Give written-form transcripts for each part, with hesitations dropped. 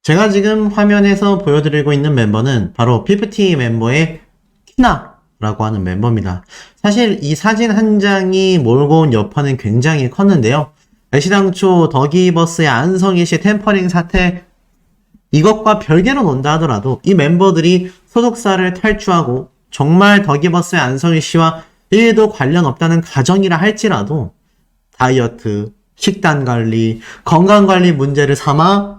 제가 지금 화면에서 보여드리고 있는 멤버는 바로 피프티 멤버의 키나라고 하는 멤버입니다. 사실 이 사진 한 장이 몰고 온 여파는 굉장히 컸는데요. 애시당초 더기버스의 안성희 씨의 템퍼링 사태, 이것과 별개로 논다 하더라도 이 멤버들이 소속사를 탈주하고 정말 더기버스의 안성희 씨와 1도 관련 없다는 가정이라 할지라도 다이어트, 식단 관리, 건강 관리 문제를 삼아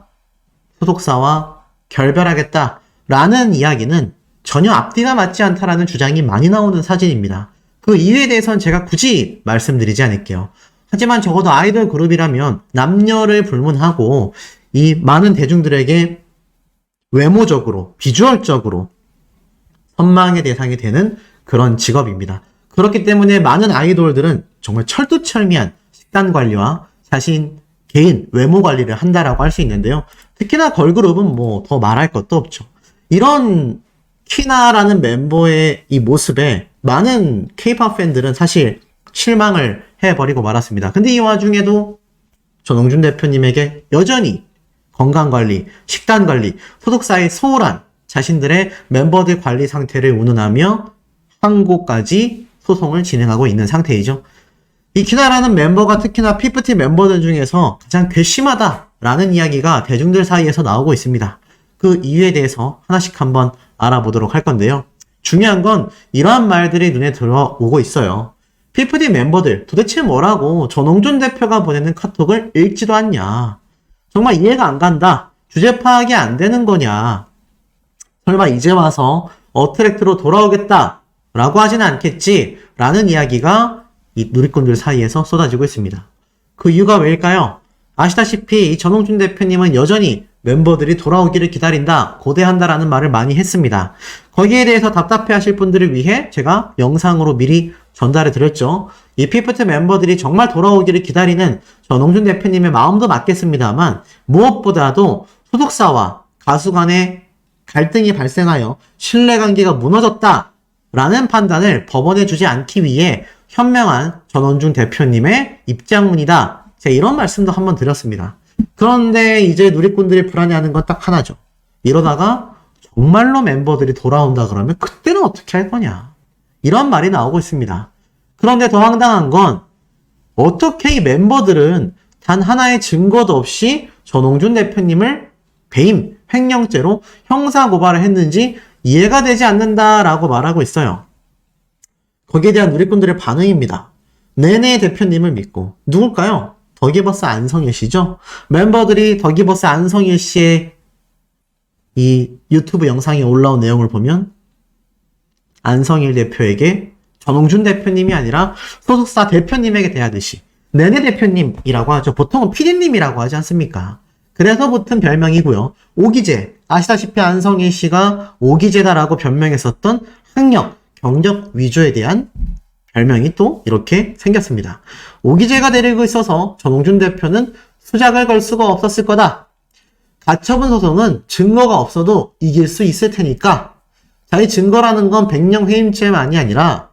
소속사와 결별하겠다라는 이야기는 전혀 앞뒤가 맞지 않다라는 주장이 많이 나오는 사진입니다. 그 이유에 대해서는 제가 굳이 말씀드리지 않을게요. 하지만 적어도 아이돌 그룹이라면 남녀를 불문하고 이 많은 대중들에게 외모적으로, 비주얼적으로 선망의 대상이 되는 그런 직업입니다. 그렇기 때문에 많은 아이돌들은 정말 철두철미한 식단 관리와 자신 개인 외모 관리를 한다라고 할 수 있는데요. 특히나 걸그룹은 뭐 더 말할 것도 없죠. 이런 키나라는 멤버의 이 모습에 많은 K-pop 팬들은 사실 실망을 해버리고 말았습니다. 근데 이 와중에도 전홍준 대표님에게 여전히 건강관리, 식단관리, 소속사의 소홀한 자신들의 멤버들 관리 상태를 운운하며 항고까지 소송을 진행하고 있는 상태이죠. 이 키나라는 멤버가 특히나 피프티 멤버들 중에서 가장 괘씸하다라는 이야기가 대중들 사이에서 나오고 있습니다. 그 이유에 대해서 하나씩 한번 알아보도록 할 건데요. 중요한 건 이러한 말들이 눈에 들어오고 있어요. 피프티 멤버들 도대체 뭐라고 전홍준 대표가 보내는 카톡을 읽지도 않냐. 정말 이해가 안 간다. 주제 파악이 안 되는 거냐. 설마 이제 와서 어트랙트로 돌아오겠다라고 하진 않겠지 라는 이야기가 이 누리꾼들 사이에서 쏟아지고 있습니다. 그 이유가 왜일까요? 아시다시피 이 전홍준 대표님은 여전히 멤버들이 돌아오기를 기다린다, 고대한다라는 말을 많이 했습니다. 거기에 대해서 답답해하실 분들을 위해 제가 영상으로 미리 전달해 드렸죠. 이 피프트 멤버들이 정말 돌아오기를 기다리는 전홍준 대표님의 마음도 맞겠습니다만 무엇보다도 소속사와 가수 간의 갈등이 발생하여 신뢰관계가 무너졌다라는 판단을 법원에 주지 않기 위해 현명한 전홍준 대표님의 입장문이다. 제가 이런 말씀도 한번 드렸습니다. 그런데 이제 누리꾼들이 불안해하는 건 딱 하나죠. 이러다가 정말로 멤버들이 돌아온다 그러면 그때는 어떻게 할 거냐. 이런 말이 나오고 있습니다. 그런데 더 황당한 건 어떻게 이 멤버들은 단 하나의 증거도 없이 전홍준 대표님을 배임, 횡령죄로 형사고발을 했는지 이해가 되지 않는다라고 말하고 있어요. 거기에 대한 누리꾼들의 반응입니다. 네네 대표님을 믿고 누굴까요? 더기버스 안성일 씨죠? 멤버들이 더기버스 안성일 씨의 이 유튜브 영상에 올라온 내용을 보면 안성일 대표에게 전홍준 대표님이 아니라 소속사 대표님에게 대하듯이 네네 대표님이라고 하죠. 보통은 PD님이라고 하지 않습니까? 그래서 붙은 별명이고요. 오기재, 아시다시피 안성일 씨가 오기재다라고 변명했었던 학력, 경력 위조에 대한 별명이 또 이렇게 생겼습니다. 오기재가 데리고 있어서 전홍준 대표는 수작을 걸 수가 없었을 거다. 가처분 소송은 증거가 없어도 이길 수 있을 테니까. 자, 이 증거라는 건 배임 횡령죄만이 아니라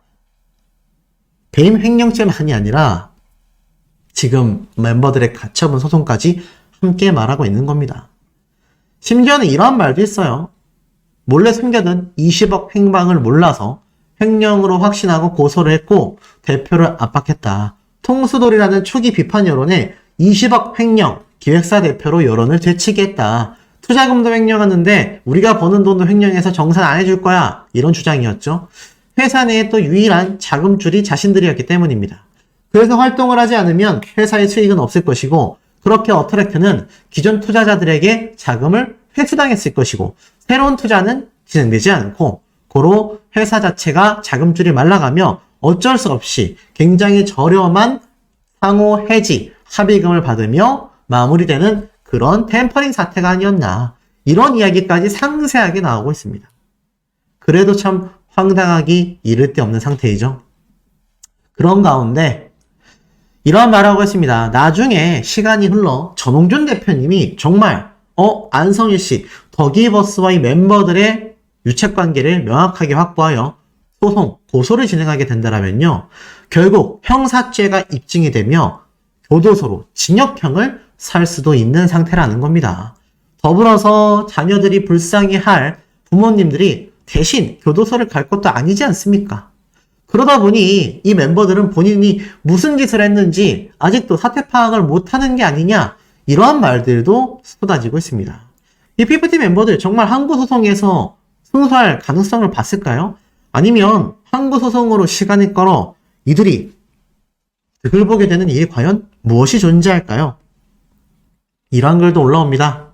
지금 멤버들의 가처분 소송까지 함께 말하고 있는 겁니다. 심지어는 이런 말도 있어요. 몰래 숨겨둔 20억 행방을 몰라서 횡령으로 확신하고 고소를 했고 대표를 압박했다. 통수돌이라는 초기 비판 여론에 20억 횡령, 기획사 대표로 여론을 되치게 했다. 투자금도 횡령하는데 우리가 버는 돈도 횡령해서 정산 안 해줄 거야. 이런 주장이었죠. 회사 내에 또 유일한 자금줄이 자신들이었기 때문입니다. 그래서 활동을 하지 않으면 회사의 수익은 없을 것이고 그렇게 어트랙트는 기존 투자자들에게 자금을 회수당했을 것이고 새로운 투자는 진행되지 않고 고로 회사 자체가 자금줄이 말라가며 어쩔 수 없이 굉장히 저렴한 상호 해지, 합의금을 받으며 마무리되는 그런 템퍼링 사태가 아니었나. 이런 이야기까지 상세하게 나오고 있습니다. 그래도 참 황당하기 이를 데 없는 상태이죠. 그런 가운데 이런 말하고 있습니다. 나중에 시간이 흘러 전홍준 대표님이 정말 안성일 씨, 더기버스와 이 멤버들의 유착관계를 명확하게 확보하여 소송, 고소를 진행하게 된다면요. 결국 형사죄가 입증이 되며 교도소로 징역형을 살 수도 있는 상태라는 겁니다. 더불어서 자녀들이 불쌍히 할 부모님들이 대신 교도소를 갈 것도 아니지 않습니까? 그러다 보니 이 멤버들은 본인이 무슨 짓을 했는지 아직도 사태 파악을 못하는 게 아니냐, 이러한 말들도 쏟아지고 있습니다. 이 피프티 멤버들 정말 항고소송에서 승소할 가능성을 봤을까요? 아니면 항고소송으로 시간을 끌어 이들이 득을 보게 되는 일이 과연 무엇이 존재할까요? 이러한 글도 올라옵니다.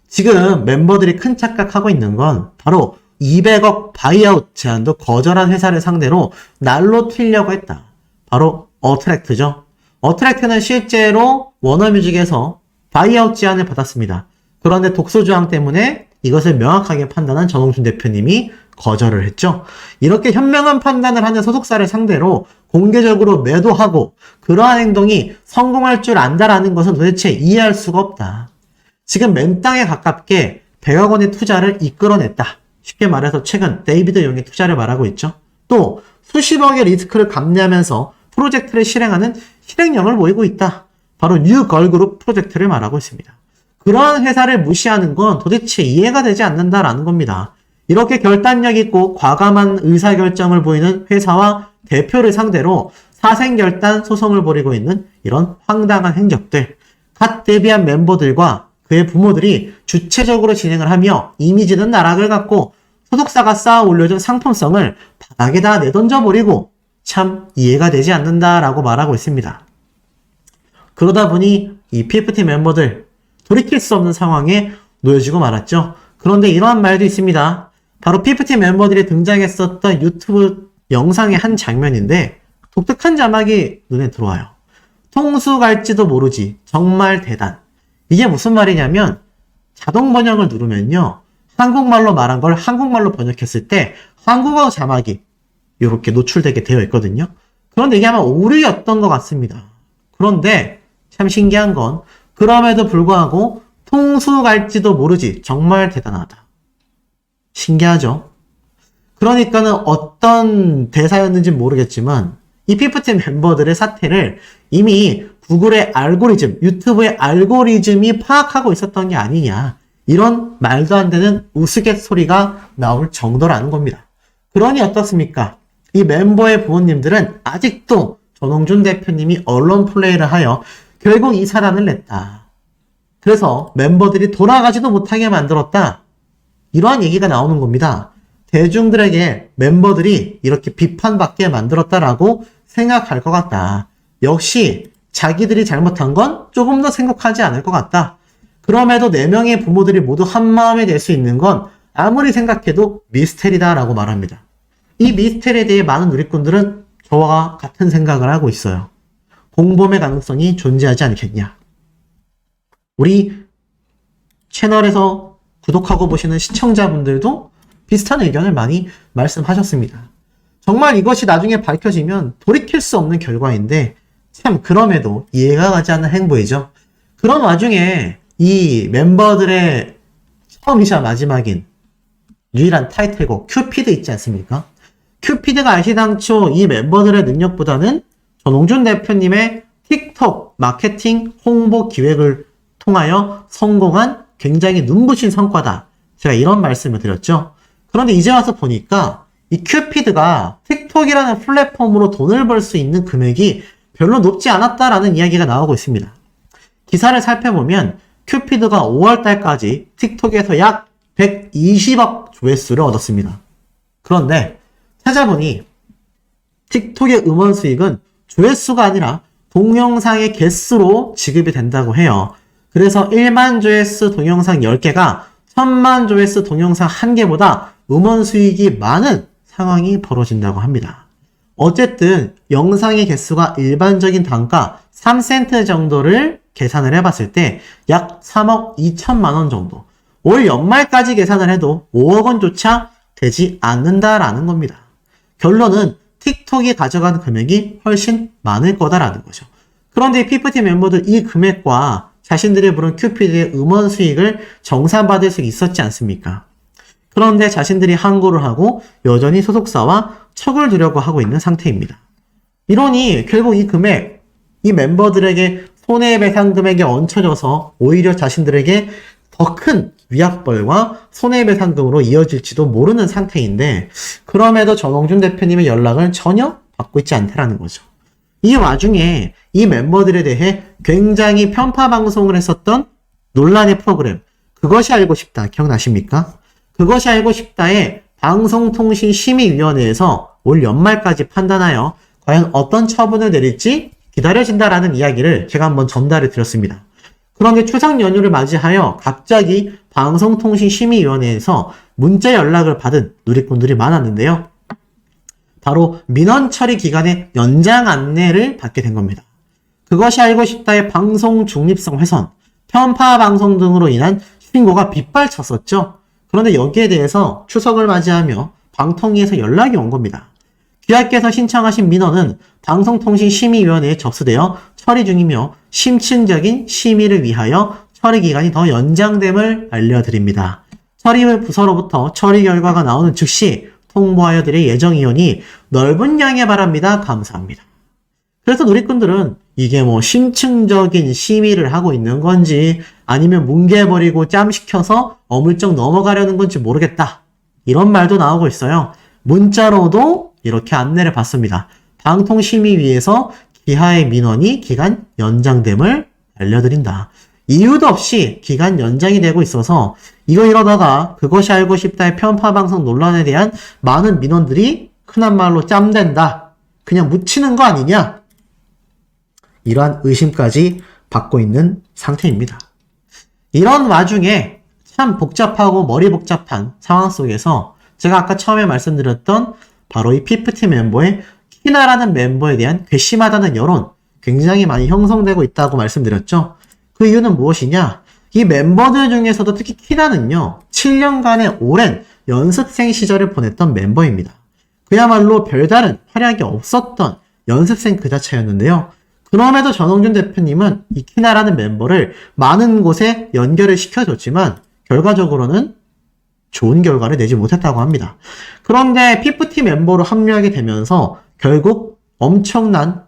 지금 멤버들이 큰 착각하고 있는 건 바로 200억 바이아웃 제안도 거절한 회사를 상대로 날로 튀려고 했다. 바로 어트랙트죠. 어트랙트는 실제로 워너뮤직에서 바이아웃 제안을 받았습니다. 그런데 독소조항 때문에 이것을 명확하게 판단한 전홍준 대표님이 거절을 했죠. 이렇게 현명한 판단을 하는 소속사를 상대로 공개적으로 매도하고 그러한 행동이 성공할 줄 안다라는 것은 도대체 이해할 수가 없다. 지금 맨땅에 가깝게 100억 원의 투자를 이끌어냈다. 쉽게 말해서 최근 데이비드 용의 투자를 말하고 있죠. 또 수십억의 리스크를 감내하면서 프로젝트를 실행하는 실행력을 보이고 있다. 바로 뉴걸그룹 프로젝트를 말하고 있습니다. 그러한 회사를 무시하는 건 도대체 이해가 되지 않는다라는 겁니다. 이렇게 결단력 있고 과감한 의사결정을 보이는 회사와 대표를 상대로 사생결단 소송을 벌이고 있는 이런 황당한 행적들, 갓 데뷔한 멤버들과 그의 부모들이 주체적으로 진행을 하며 이미지는 나락을 갖고 소속사가 쌓아 올려준 상품성을 바닥에다 내던져버리고 참 이해가 되지 않는다라고 말하고 있습니다. 그러다 보니 이 PFT 멤버들 돌이킬 수 없는 상황에 놓여지고 말았죠. 그런데 이러한 말도 있습니다. 바로 PFT 멤버들이 등장했었던 유튜브 영상의 한 장면인데 독특한 자막이 눈에 들어와요. 통수 갈지도 모르지 정말 대단. 이게 무슨 말이냐면 자동 번역을 누르면요, 한국말로 말한 걸 한국말로 번역했을 때 한국어 자막이 이렇게 노출되게 되어 있거든요. 그런데 이게 아마 오류였던 것 같습니다. 그런데 참 신기한 건 그럼에도 불구하고 통수 갈지도 모르지 정말 대단하다. 신기하죠? 그러니까는 어떤 대사였는지 모르겠지만 이 피프티 멤버들의 사태를 이미 구글의 알고리즘, 유튜브의 알고리즘이 파악하고 있었던 게 아니냐, 이런 말도 안 되는 우스갯소리가 나올 정도라는 겁니다. 그러니 어떻습니까? 이 멤버의 부모님들은 아직도 전홍준 대표님이 언론 플레이를 하여 결국 이 사단을 냈다. 그래서 멤버들이 돌아가지도 못하게 만들었다. 이러한 얘기가 나오는 겁니다. 대중들에게 멤버들이 이렇게 비판받게 만들었다라고 생각할 것 같다. 역시 자기들이 잘못한 건 조금 더 생각하지 않을 것 같다. 그럼에도 4명의 부모들이 모두 한마음이 될 수 있는 건 아무리 생각해도 미스테리다라고 말합니다. 이 미스테리에 대해 많은 누리꾼들은 저와 같은 생각을 하고 있어요. 공범의 가능성이 존재하지 않겠냐. 우리 채널에서 구독하고 보시는 시청자분들도 비슷한 의견을 많이 말씀하셨습니다. 정말 이것이 나중에 밝혀지면 돌이킬 수 없는 결과인데 참 그럼에도 이해가 가지 않는 행보이죠. 그런 와중에 이 멤버들의 처음이자 마지막인 유일한 타이틀곡 큐피드 있지 않습니까? 큐피드가 아시당초 이 멤버들의 능력보다는 전홍준 대표님의 틱톡 마케팅 홍보 기획을 통하여 성공한 굉장히 눈부신 성과다. 제가 이런 말씀을 드렸죠. 그런데 이제 와서 보니까 이 큐피드가 틱톡이라는 플랫폼으로 돈을 벌 수 있는 금액이 별로 높지 않았다라는 이야기가 나오고 있습니다. 기사를 살펴보면 큐피드가 5월달까지 틱톡에서 약 120억 조회수를 얻었습니다. 그런데 찾아보니 틱톡의 음원 수익은 조회수가 아니라 동영상의 개수로 지급이 된다고 해요. 그래서 1만 조회수 동영상 10개가 1000만 조회수 동영상 1개보다 음원 수익이 많은 상황이 벌어진다고 합니다. 어쨌든 영상의 개수가 일반적인 단가 3센트 정도를 계산을 해봤을 때 약 3억 2천만 원 정도, 올 연말까지 계산을 해도 5억 원조차 되지 않는다라는 겁니다. 결론은 틱톡이 가져간 금액이 훨씬 많을 거다라는 거죠. 그런데 피프티 멤버들 이 금액과 자신들이 부른 큐피드의 음원 수익을 정산받을 수 있었지 않습니까? 그런데 자신들이 항고를 하고 여전히 소속사와 척을 두려고 하고 있는 상태입니다. 이러니 결국 이 금액, 이 멤버들에게 손해배상 금액이 얹혀져서 오히려 자신들에게 더 큰 위약벌과 손해배상 등으로 이어질지도 모르는 상태인데 그럼에도 전홍준 대표님의 연락을 전혀 받고 있지 않다라는 거죠. 이 와중에 이 멤버들에 대해 굉장히 편파 방송을 했었던 논란의 프로그램 그것이 알고 싶다 기억나십니까? 그것이 알고 싶다의 방송통신심의위원회에서 올 연말까지 판단하여 과연 어떤 처분을 내릴지 기다려진다라는 이야기를 제가 한번 전달해 드렸습니다. 그런데 추석 연휴를 맞이하여 갑자기 방송통신심의위원회에서 문자 연락을 받은 누리꾼들이 많았는데요. 바로 민원 처리 기간의 연장 안내를 받게 된 겁니다. 그것이 알고 싶다의 방송 중립성 훼손, 편파 방송 등으로 인한 신고가 빗발쳤었죠. 그런데 여기에 대해서 추석을 맞이하며 방통위에서 연락이 온 겁니다. 귀하께서 신청하신 민원은 방송통신심의위원회에 접수되어 처리 중이며 심층적인 심의를 위하여 처리 기간이 더 연장됨을 알려드립니다. 처리 부서로부터 처리 결과가 나오는 즉시 통보하여 드릴 예정이오니 넓은 양해 바랍니다. 감사합니다. 그래서 누리꾼들은 이게 뭐 심층적인 심의를 하고 있는 건지 아니면 뭉개버리고 짬시켜서 어물쩍 넘어가려는 건지 모르겠다. 이런 말도 나오고 있어요. 문자로도 이렇게 안내를 받습니다. 방통심의위에서 기하의 민원이 기간 연장됨을 알려드린다. 이유도 없이 기간 연장이 되고 있어서 이러다가 그것이 알고 싶다의 편파방송 논란에 대한 많은 민원들이 흔한 말로 짬된다. 그냥 묻히는 거 아니냐? 이러한 의심까지 받고 있는 상태입니다. 이런 와중에 참 복잡하고 머리 복잡한 상황 속에서 제가 아까 처음에 말씀드렸던 바로 이 피프티 멤버의 키나라는 멤버에 대한 괘씸하다는 여론 굉장히 많이 형성되고 있다고 말씀드렸죠. 그 이유는 무엇이냐? 이 멤버들 중에서도 특히 키나는요, 7년간의 오랜 연습생 시절을 보냈던 멤버입니다. 그야말로 별다른 활약이 없었던 연습생 그 자체였는데요. 그럼에도 전홍준 대표님은 이 키나라는 멤버를 많은 곳에 연결을 시켜줬지만 결과적으로는 좋은 결과를 내지 못했다고 합니다. 그런데 피프티 멤버로 합류하게 되면서 결국 엄청난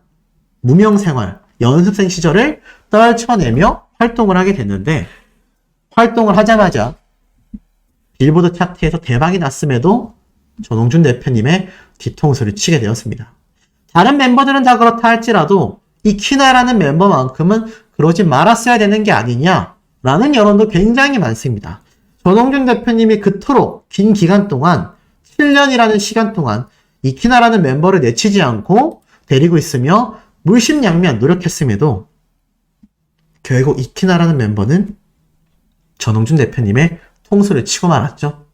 무명생활, 연습생 시절을 떨쳐내며 활동을 하게 됐는데 활동을 하자마자 빌보드 차트에서 대박이 났음에도 전홍준 대표님의 뒤통수를 치게 되었습니다. 다른 멤버들은 다 그렇다 할지라도 이 키나라는 멤버만큼은 그러지 말았어야 되는 게 아니냐라는 여론도 굉장히 많습니다. 전홍준 대표님이 그토록 긴 기간 동안 7년이라는 시간 동안 이 키나라는 멤버를 내치지 않고 데리고 있으며 물심양면 노력했음에도 결국 이 키나라는 멤버는 전홍준 대표님의 통수를 치고 말았죠.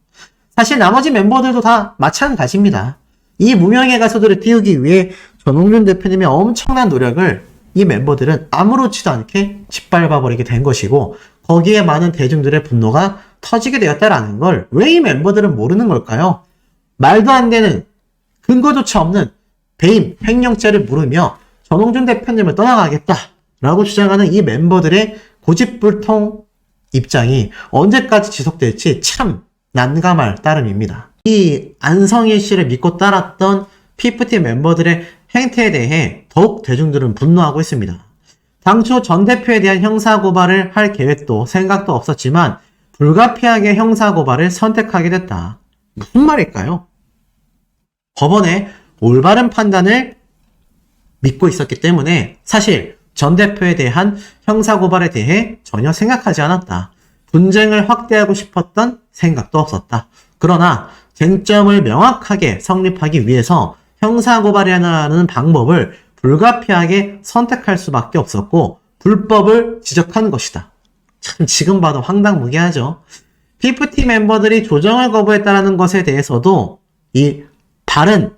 사실 나머지 멤버들도 다 마찬가지입니다. 이 무명의 가수들을 띄우기 위해 전홍준 대표님의 엄청난 노력을 이 멤버들은 아무렇지도 않게 짓밟아버리게 된 것이고 거기에 많은 대중들의 분노가 터지게 되었다라는 걸 왜 이 멤버들은 모르는 걸까요? 말도 안 되는 근거조차 없는 배임, 횡령죄를 물으며 전홍준 대표님을 떠나가겠다라고 주장하는 이 멤버들의 고집불통 입장이 언제까지 지속될지 참 난감할 따름입니다. 이 안성일 씨를 믿고 따랐던 피프티 멤버들의 행태에 대해 더욱 대중들은 분노하고 있습니다. 당초 전 대표에 대한 형사고발을 할 계획도 생각도 없었지만 불가피하게 형사고발을 선택하게 됐다. 무슨 말일까요? 법원의 올바른 판단을 믿고 있었기 때문에 사실 전 대표에 대한 형사고발에 대해 전혀 생각하지 않았다. 분쟁을 확대하고 싶었던 생각도 없었다. 그러나 쟁점을 명확하게 성립하기 위해서 형사고발이라는 방법을 불가피하게 선택할 수밖에 없었고 불법을 지적한 것이다. 참 지금 봐도 황당무계하죠. 피프티 멤버들이 조정을 거부했다는 것에 대해서도 이 다른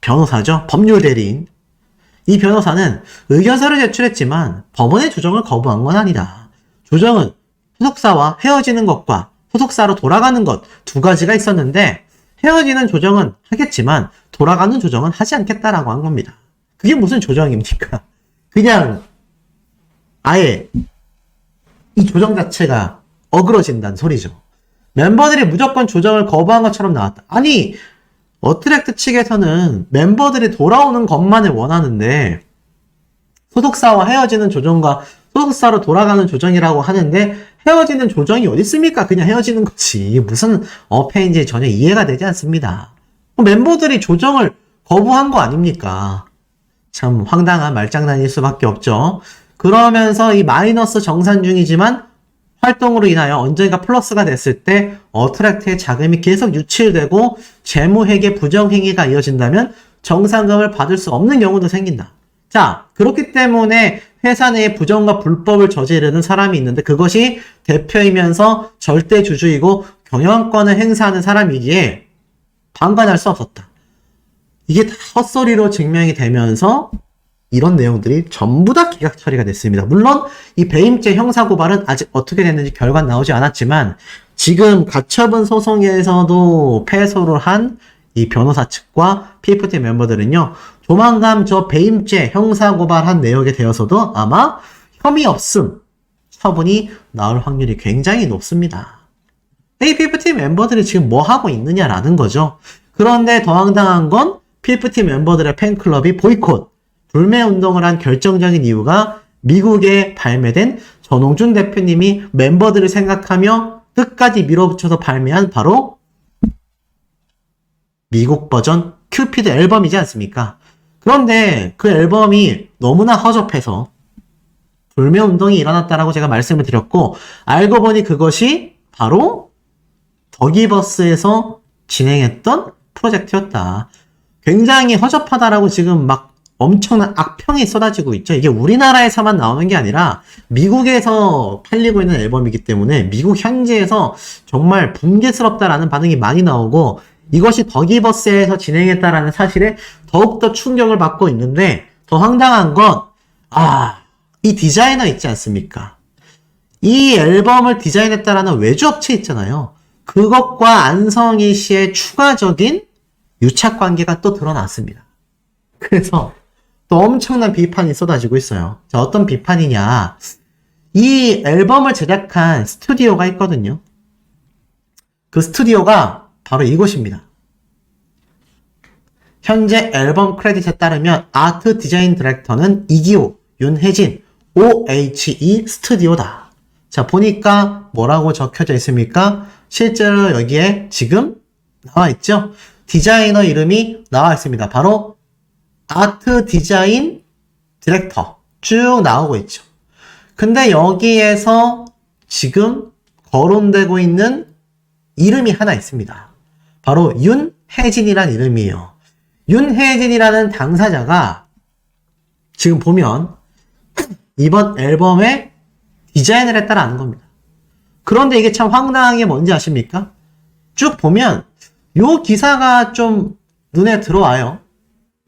변호사죠. 법률 대리인. 이 변호사는 의견서를 제출했지만 법원의 조정을 거부한 건 아니다. 조정은 소속사와 헤어지는 것과 소속사로 돌아가는 것 두 가지가 있었는데 헤어지는 조정은 하겠지만 돌아가는 조정은 하지 않겠다라고 한 겁니다. 그게 무슨 조정입니까? 그냥 아예 이 조정 자체가 어그러진다는 소리죠. 멤버들이 무조건 조정을 거부한 것처럼 나왔다. 아니 어트랙트 측에서는 멤버들이 돌아오는 것만을 원하는데 소속사와 헤어지는 조정과 소속사로 돌아가는 조정이라고 하는데 헤어지는 조정이 어디 있습니까? 그냥 헤어지는 거지. 이게 무슨 어폐인지 전혀 이해가 되지 않습니다. 멤버들이 조정을 거부한 거 아닙니까? 참 황당한 말장난일 수밖에 없죠. 그러면서 이 마이너스 정산 중이지만 활동으로 인하여 언젠가 플러스가 됐을 때 어트랙트의 자금이 계속 유출되고 재무회계 부정행위가 이어진다면 정산금을 받을 수 없는 경우도 생긴다. 자, 그렇기 때문에 회사 내에 부정과 불법을 저지르는 사람이 있는데 그것이 대표이면서 절대 주주이고 경영권을 행사하는 사람이기에 방관할 수 없었다. 이게 다 헛소리로 증명이 되면서 이런 내용들이 전부 다 기각 처리가 됐습니다. 물론 이 배임죄 형사고발은 아직 어떻게 됐는지 결과는 나오지 않았지만 지금 가처분 소송에서도 패소를 한 이 변호사 측과 PFT 멤버들은요. 조만간 저 배임죄 형사고발한 내역에 대해서도 아마 혐의 없음 처분이 나올 확률이 굉장히 높습니다. 이 PFT 멤버들이 지금 뭐 하고 있느냐라는 거죠. 그런데 더 황당한 건 PFT 멤버들의 팬클럽이 보이콧, 불매운동을 한 결정적인 이유가 미국에 발매된 전홍준 대표님이 멤버들을 생각하며 끝까지 밀어붙여서 발매한 바로 미국 버전 큐피드 앨범이지 않습니까? 그런데 그 앨범이 너무나 허접해서 불매운동이 일어났다라고 제가 말씀을 드렸고 알고 보니 그것이 바로 더기버스에서 진행했던 프로젝트였다. 굉장히 허접하다라고 지금 막 엄청난 악평이 쏟아지고 있죠. 이게 우리나라에서만 나오는 게 아니라 미국에서 팔리고 있는 앨범이기 때문에 미국 현지에서 정말 붕괴스럽다라는 반응이 많이 나오고 이것이 더기버스에서 진행했다라는 사실에 더욱더 충격을 받고 있는데 더 황당한 건 이 디자이너 있지 않습니까? 이 앨범을 디자인했다라는 외주업체 있잖아요. 그것과 안성희 씨의 추가적인 유착관계가 또 드러났습니다. 그래서 또 엄청난 비판이 쏟아지고 있어요. 자, 어떤 비판이냐. 이 앨범을 제작한 스튜디오가 있거든요. 그 스튜디오가 바로 이곳입니다. 현재 앨범 크레딧에 따르면 아트 디자인 디렉터는 이기호, 윤혜진, OHE 스튜디오다. 자, 보니까 뭐라고 적혀져 있습니까? 실제로 여기에 지금 나와 있죠? 디자이너 이름이 나와 있습니다. 바로 아트 디자인 디렉터 쭉 나오고 있죠. 근데 여기에서 지금 거론되고 있는 이름이 하나 있습니다. 바로 윤혜진이란 이름이에요. 윤혜진이라는 당사자가 지금 보면 이번 앨범에 디자인을 했다라는 겁니다. 그런데 이게 참 황당한 게 뭔지 아십니까? 쭉 보면 요 기사가 좀 눈에 들어와요.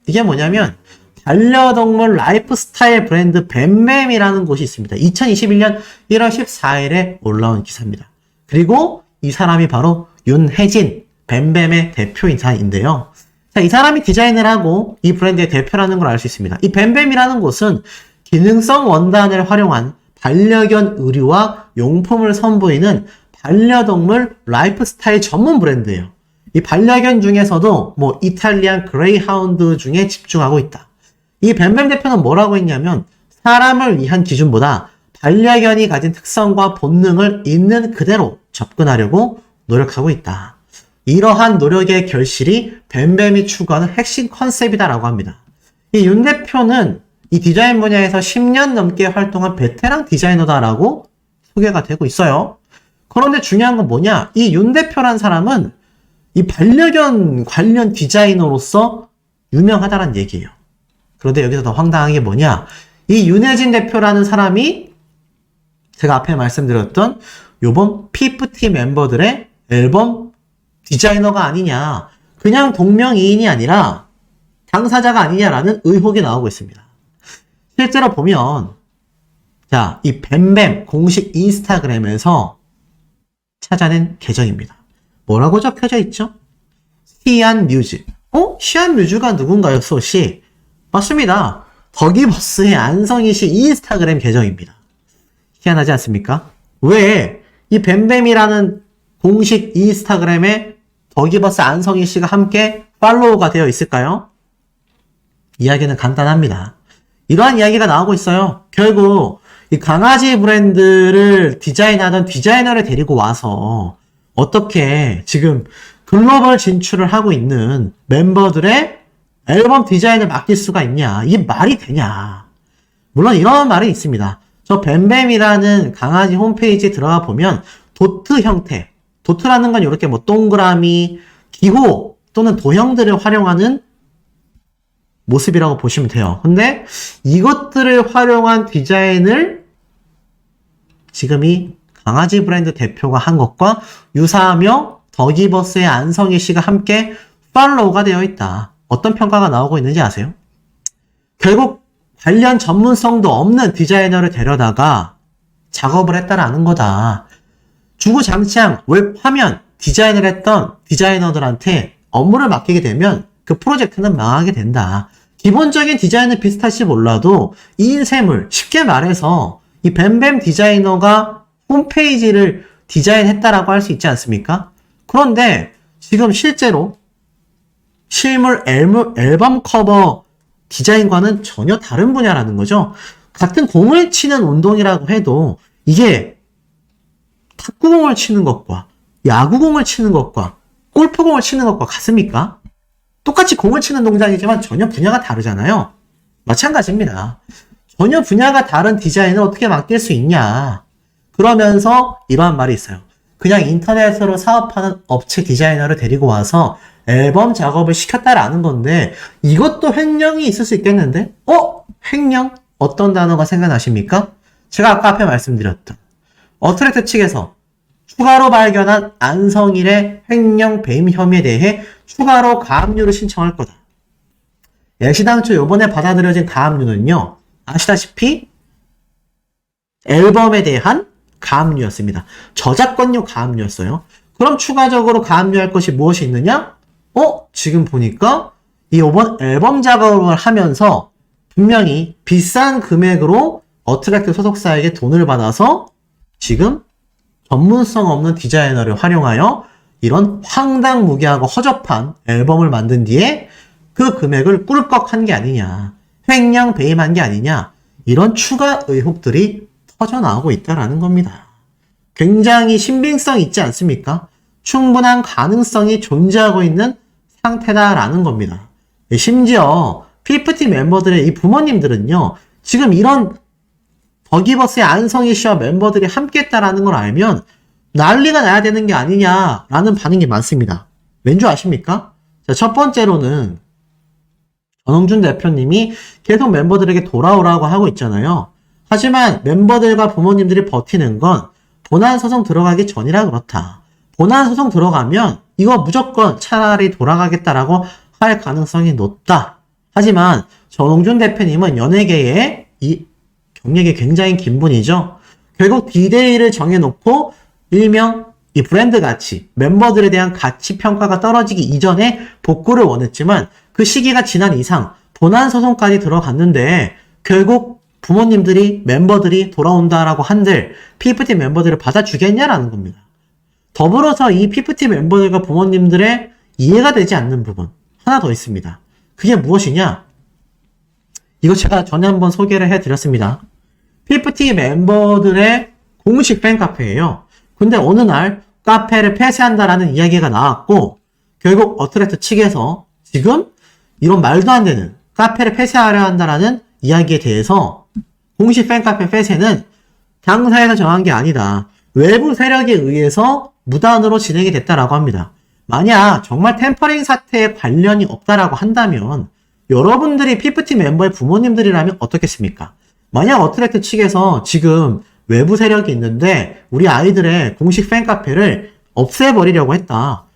이게 뭐냐면 반려동물 라이프스타일 브랜드 뱀뱀이라는 곳이 있습니다. 2021년 1월 14일에 올라온 기사입니다. 그리고 이 사람이 바로 윤혜진 뱀뱀의 대표이사인데요. 자, 이 사람이 디자인을 하고 이 브랜드의 대표라는 걸 알 수 있습니다. 이 뱀뱀이라는 곳은 기능성 원단을 활용한 반려견 의류와 용품을 선보이는 반려동물 라이프스타일 전문 브랜드예요. 이 반려견 중에서도 뭐 이탈리안 그레이하운드 중에 집중하고 있다. 이 뱀뱀 대표는 뭐라고 했냐면 사람을 위한 기준보다 반려견이 가진 특성과 본능을 있는 그대로 접근하려고 노력하고 있다. 이러한 노력의 결실이 뱀뱀이 추구하는 핵심 컨셉이다라고 합니다. 이 윤 대표는 이 디자인 분야에서 10년 넘게 활동한 베테랑 디자이너다라고 소개가 되고 있어요. 그런데 중요한 건 뭐냐? 이 윤 대표란 사람은 이 반려견 관련 디자이너로서 유명하다는 얘기예요. 그런데 여기서 더 황당한 게 뭐냐? 이 윤혜진 대표라는 사람이 제가 앞에 말씀드렸던 요번 피프티 멤버들의 앨범 디자이너가 아니냐, 그냥 동명이인이 아니라 당사자가 아니냐라는 의혹이 나오고 있습니다. 실제로 보면 자, 이 뱀뱀 공식 인스타그램에서 찾아낸 계정입니다. 뭐라고 적혀져 있죠? 시안 뮤즈. 시안 뮤즈가 누군가요, 소씨? 맞습니다. 더기버스의 안성희 씨 인스타그램 계정입니다. 희한하지 않습니까? 왜 이 뱀뱀이라는 공식 인스타그램에 더기버스 안성희 씨가 함께 팔로우가 되어 있을까요? 이야기는 간단합니다. 이러한 이야기가 나오고 있어요. 결국 이 강아지 브랜드를 디자인하던 디자이너를 데리고 와서 어떻게 지금 글로벌 진출을 하고 있는 멤버들의 앨범 디자인을 맡길 수가 있냐? 이게 말이 되냐? 물론 이런 말이 있습니다. 저 뱀뱀이라는 강아지 홈페이지에 들어가 보면 도트 형태, 도트라는 건 이렇게 뭐 동그라미, 기호 또는 도형들을 활용하는 모습이라고 보시면 돼요. 근데 이것들을 활용한 디자인을 지금 이 강아지 브랜드 대표가 한 것과 유사하며 더기버스의 안성희 씨가 함께 팔로우가 되어 있다. 어떤 평가가 나오고 있는지 아세요? 결국 관련 전문성도 없는 디자이너를 데려다가 작업을 했다라는 거다. 주구장창 웹 화면 디자인을 했던 디자이너들한테 업무를 맡기게 되면 그 프로젝트는 망하게 된다. 기본적인 디자인은 비슷할지 몰라도 이 인쇄물, 쉽게 말해서 이 뱀뱀 디자이너가 홈페이지를 디자인했다라고 할 수 있지 않습니까? 그런데 지금 실제로 실물 앨범 커버 디자인과는 전혀 다른 분야라는 거죠. 같은 공을 치는 운동이라고 해도 이게 탁구공을 치는 것과 야구공을 치는 것과 골프공을 치는 것과 같습니까? 똑같이 공을 치는 동작이지만 전혀 분야가 다르잖아요. 마찬가지입니다. 전혀 분야가 다른 디자인을 어떻게 맡길 수 있냐. 그러면서 이러한 말이 있어요. 그냥 인터넷으로 사업하는 업체 디자이너를 데리고 와서 앨범 작업을 시켰다라는 건데 이것도 횡령이 있을 수 있겠는데? 횡령? 어떤 단어가 생각나십니까? 제가 아까 앞에 말씀드렸던 어트랙트 측에서 추가로 발견한 안성일의 횡령 배임 혐의에 대해 추가로 가압류를 신청할 거다. 애시당초 이번에 받아들여진 가압류는요. 아시다시피 앨범에 대한 가압류였습니다. 저작권료 가압류였어요. 그럼 추가적으로 가압류할 것이 무엇이 있느냐? 지금 보니까 이번 앨범 작업을 하면서 분명히 비싼 금액으로 어트랙트 소속사에게 돈을 받아서 지금 전문성 없는 디자이너를 활용하여 이런 황당무계하고 허접한 앨범을 만든 뒤에 그 금액을 꿀꺽한 게 아니냐, 횡령 배임한 게 아니냐, 이런 추가 의혹들이 터져나오고 있다라는 겁니다. 굉장히 신빙성 있지 않습니까? 충분한 가능성이 존재하고 있는 상태다라는 겁니다. 심지어 피프티 멤버들의 이 부모님들은요, 지금 이런 더기버스의 안성희 씨와 멤버들이 함께 했다라는 걸 알면 난리가 나야 되는 게 아니냐라는 반응이 많습니다. 왠지 아십니까? 자, 첫 번째로는 전홍준 대표님이 계속 멤버들에게 돌아오라고 하고 있잖아요. 하지만 멤버들과 부모님들이 버티는 건 본안소송 들어가기 전이라 그렇다. 본안소송 들어가면 이거 무조건 차라리 돌아가겠다라고 할 가능성이 높다. 하지만 전홍준 대표님은 연예계에 이 경력이 굉장히 긴 분이죠. 결국 디데이를 정해놓고 일명 이 브랜드 가치, 멤버들에 대한 가치 평가가 떨어지기 이전에 복구를 원했지만 그 시기가 지난 이상 본안 소송까지 들어갔는데 결국 부모님들이 멤버들이 돌아온다라고 한들 피프티 멤버들을 받아주겠냐라는 겁니다. 더불어서 이 피프티 멤버들과 부모님들의 이해가 되지 않는 부분 하나 더 있습니다. 그게 무엇이냐? 이거 제가 전에 한번 소개를 해드렸습니다. 피프티 멤버들의 공식 팬카페예요. 근데 어느 날 카페를 폐쇄한다라는 이야기가 나왔고 결국 어트랙트 측에서 지금 이런 말도 안 되는 카페를 폐쇄하려 한다라는 이야기에 대해서 공식 팬카페 폐쇄는 당사에서 정한 게 아니다. 외부 세력에 의해서 무단으로 진행이 됐다라고 합니다. 만약 정말 템퍼링 사태에 관련이 없다라고 한다면 여러분들이 피프티 멤버의 부모님들이라면 어떻겠습니까? 만약 어트랙트 측에서 지금 외부 세력이 있는데 우리 아이들의 공식 팬카페를 없애버리려고 했다.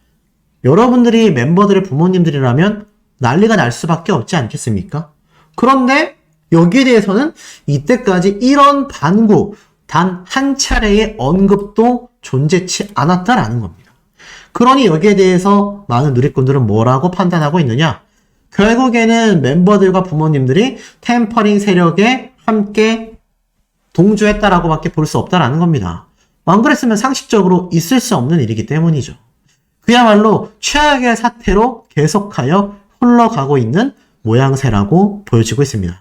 여러분들이 멤버들의 부모님들이라면 난리가 날 수밖에 없지 않겠습니까? 그런데 여기에 대해서는 이때까지 이런 반구 단 한 차례의 언급도 존재치 않았다라는 겁니다. 그러니 여기에 대해서 많은 누리꾼들은 뭐라고 판단하고 있느냐? 결국에는 멤버들과 부모님들이 템퍼링 세력에 함께 동조했다라고밖에 볼 수 없다라는 겁니다. 안 그랬으면 상식적으로 있을 수 없는 일이기 때문이죠. 그야말로 최악의 사태로 계속하여 흘러가고 있는 모양새라고 보여지고 있습니다.